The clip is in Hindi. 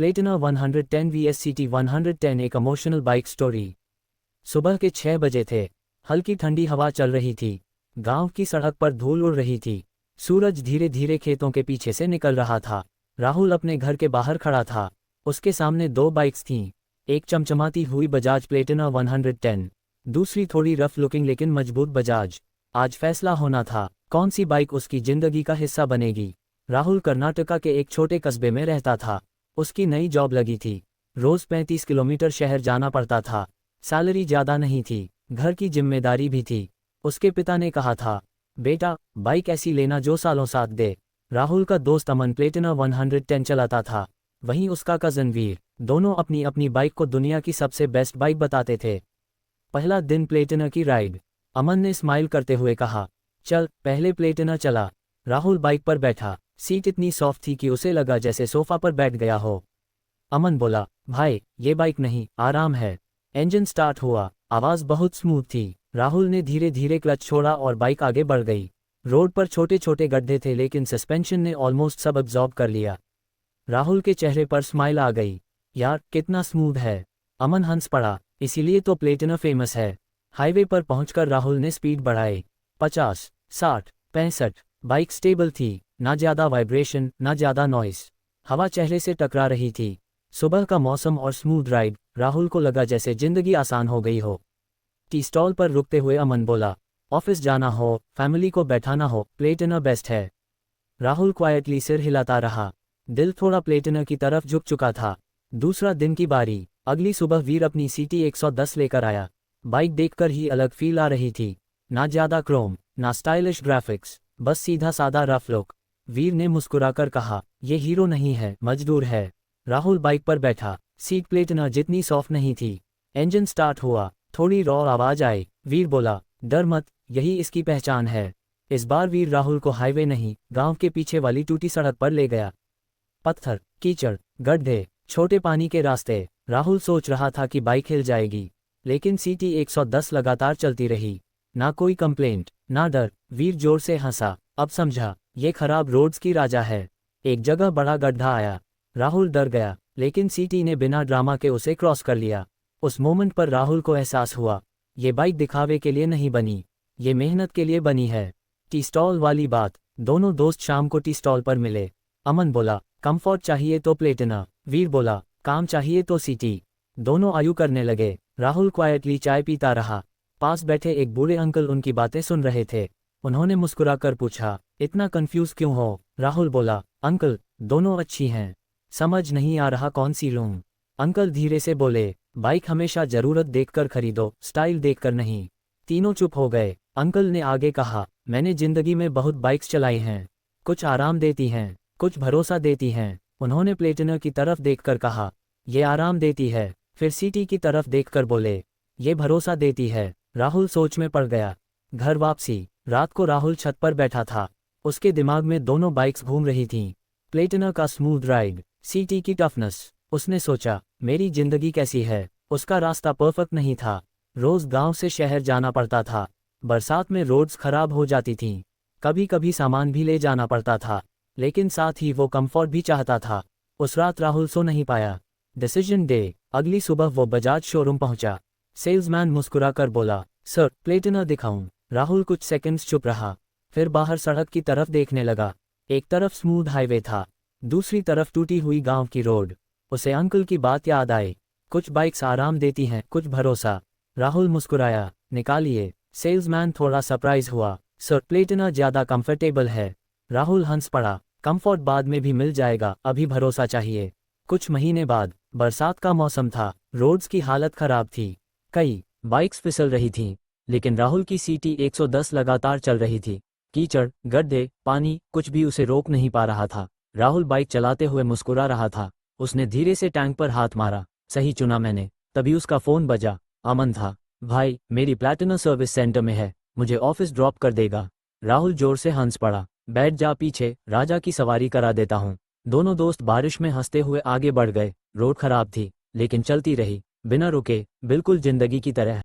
प्लेटिना 110 vs CT 110 एक इमोशनल बाइक स्टोरी। सुबह के 6 बजे थे। हल्की ठंडी हवा चल रही थी। गांव की सड़क पर धूल उड़ रही थी। सूरज धीरे धीरे खेतों के पीछे से निकल रहा था। राहुल अपने घर के बाहर खड़ा था। उसके सामने 2 बाइक्स थीं। एक चमचमाती हुई बजाज प्लेटिना 110, दूसरी थोड़ी रफ लुकिंग लेकिन मजबूत बजाज। आज फैसला होना था, कौन सी बाइक उसकी जिंदगी का हिस्सा बनेगी। राहुल कर्नाटका के एक छोटे कस्बे में रहता था। उसकी नई जॉब लगी थी। रोज 35 किलोमीटर शहर जाना पड़ता था। सैलरी ज्यादा नहीं थी, घर की जिम्मेदारी भी थी। उसके पिता ने कहा था, बेटा बाइक ऐसी लेना जो सालों साथ दे। राहुल का दोस्त अमन प्लेटिना 110 चलाता था, वहीं उसका कजन वीर। दोनों अपनी अपनी बाइक को दुनिया की सबसे बेस्ट बाइक बताते थे। पहला दिन प्लेटिना की राइड। अमन ने स्माइल करते हुए कहा, चल पहले प्लेटिना चला। राहुल बाइक पर बैठा। सीट इतनी सॉफ्ट थी कि उसे लगा जैसे सोफा पर बैठ गया हो। अमन बोला, भाई ये बाइक नहीं, आराम है। इंजन स्टार्ट हुआ, आवाज़ बहुत स्मूथ थी। राहुल ने धीरे धीरे क्लच छोड़ा और बाइक आगे बढ़ गई। रोड पर छोटे छोटे गड्ढे थे लेकिन सस्पेंशन ने ऑलमोस्ट सब अब्जॉर्ब कर लिया। राहुल के चेहरे पर स्माइल आ गई। यार कितना स्मूथ है। अमन हंस पड़ा, इसीलिए तो प्लेटिना फेमस है। हाईवे पर पहुंचकर राहुल ने स्पीड बढ़ाई। 50, 60, 65। बाइक स्टेबल थी, ना ज़्यादा वाइब्रेशन ना ज़्यादा नॉइस। हवा चेहरे से टकरा रही थी। सुबह का मौसम और स्मूथ राइड। राहुल को लगा जैसे जिंदगी आसान हो गई हो। टी स्टॉल पर रुकते हुए अमन बोला, ऑफिस जाना हो, फैमिली को बैठाना हो, प्लेटिना बेस्ट है। राहुल क्वाइटली सिर हिलाता रहा। दिल थोड़ा प्लेटिना की तरफ झुक चुका था। दूसरा दिन की बारी। अगली सुबह वीर अपनी CT 110 लेकर आया। बाइक देखकर ही अलग फील आ रही थी। ना ज़्यादा क्रोम ना स्टाइलिश ग्राफिक्स, बस सीधा सादा रफ लुक। वीर ने मुस्कुराकर कहा, ये हीरो नहीं है, मजदूर है। राहुल बाइक पर बैठा। सीट प्लेटिना जितनी सॉफ्ट नहीं थी। इंजन स्टार्ट हुआ, थोड़ी रॉ आवाज आई। वीर बोला, डर मत, यही इसकी पहचान है। इस बार वीर राहुल को हाईवे नहीं, गांव के पीछे वाली टूटी सड़क पर ले गया। पत्थर, कीचड़, गड्ढे, छोटे पानी के रास्ते। राहुल सोच रहा था कि बाइक हिल जाएगी, लेकिन CT 110 लगातार चलती रही। ना कोई कंप्लेंट ना डर। वीर जोर से हंसा, अब समझा, ये खराब रोड्स की राजा है। एक जगह बड़ा गड्ढा आया। राहुल डर गया, लेकिन CT ने बिना ड्रामा के उसे क्रॉस कर लिया। उस मोमेंट पर राहुल को एहसास हुआ, ये बाइक दिखावे के लिए नहीं बनी, ये मेहनत के लिए बनी है। टी स्टॉल वाली बात। दोनों दोस्त शाम को टी स्टॉल पर मिले। अमन बोला, कंफर्ट चाहिए तो प्लेटिना। वीर बोला, काम चाहिए तो CT। दोनों आयु करने लगे। राहुल क्वाइटली चाय पीता रहा। पास बैठे एक बूढ़े अंकल उनकी बातें सुन रहे थे। उन्होंने मुस्कुराकर पूछा, इतना कंफ्यूज क्यों हो? राहुल बोला, अंकल दोनों अच्छी हैं, समझ नहीं आ रहा कौन सी लूं। अंकल धीरे से बोले, बाइक हमेशा जरूरत देखकर खरीदो, स्टाइल देखकर नहीं। तीनों चुप हो गए। अंकल ने आगे कहा, मैंने जिंदगी में बहुत बाइक्स चलाई हैं, कुछ आराम देती हैं, कुछ भरोसा देती हैं। उन्होंने प्लेटिना की तरफ देखकर कहा, ये आराम देती है। फिर CT की तरफ देखकर बोले, ये भरोसा देती है। राहुल सोच में पड़ गया। घर वापसी। रात को राहुल छत पर बैठा था। उसके दिमाग में दोनों बाइक्स घूम रही थीं। प्लेटिना का स्मूथ राइड, CT की टफनेस। उसने सोचा, मेरी जिंदगी कैसी है। उसका रास्ता परफेक्ट नहीं था। रोज गांव से शहर जाना पड़ता था। बरसात में रोड्स खराब हो जाती थीं। कभी कभी सामान भी ले जाना पड़ता था, लेकिन साथ ही वो कंफर्ट भी चाहता था। उस रात राहुल सो नहीं पाया। Decision day. अगली सुबह वो बजाज शोरूम पहुंचा। सेल्समैन मुस्कुराकर बोला, सर प्लेटिना दिखाऊं? राहुल कुछ सेकंड्स चुप रहा, फिर बाहर सड़क की तरफ देखने लगा। एक तरफ स्मूथ हाईवे था, दूसरी तरफ टूटी हुई गांव की रोड। उसे अंकल की बात याद आई, कुछ बाइक्स आराम देती हैं, कुछ भरोसा। राहुल मुस्कुराया, निकालिए। सेल्समैन थोड़ा सरप्राइज हुआ, सर प्लेटिना ज़्यादा कंफर्टेबल है। राहुल हंस पड़ा, कंफर्ट बाद में भी मिल जाएगा, अभी भरोसा चाहिए। कुछ महीने बाद। बरसात का मौसम था, रोड्स की हालत खराब थी। कई बाइक्स फिसल रही थीं, लेकिन राहुल की CT 110 लगातार चल रही थी। कीचड़, गड्ढे, पानी, कुछ भी उसे रोक नहीं पा रहा था। राहुल बाइक चलाते हुए मुस्कुरा रहा था। उसने धीरे से टैंक पर हाथ मारा, सही चुना मैंने। तभी उसका फोन बजा। अमन था। भाई मेरी प्लैटिना सर्विस सेंटर में है, मुझे ऑफिस ड्रॉप कर देगा? राहुल जोर से हंस पड़ा, बैठ जा पीछे, राजा की सवारी करा देता हूँ। दोनों दोस्त बारिश में हंसते हुए आगे बढ़ गए। रोड खराब थी, लेकिन चलती रही, बिना रुके, बिल्कुल जिंदगी की तरह।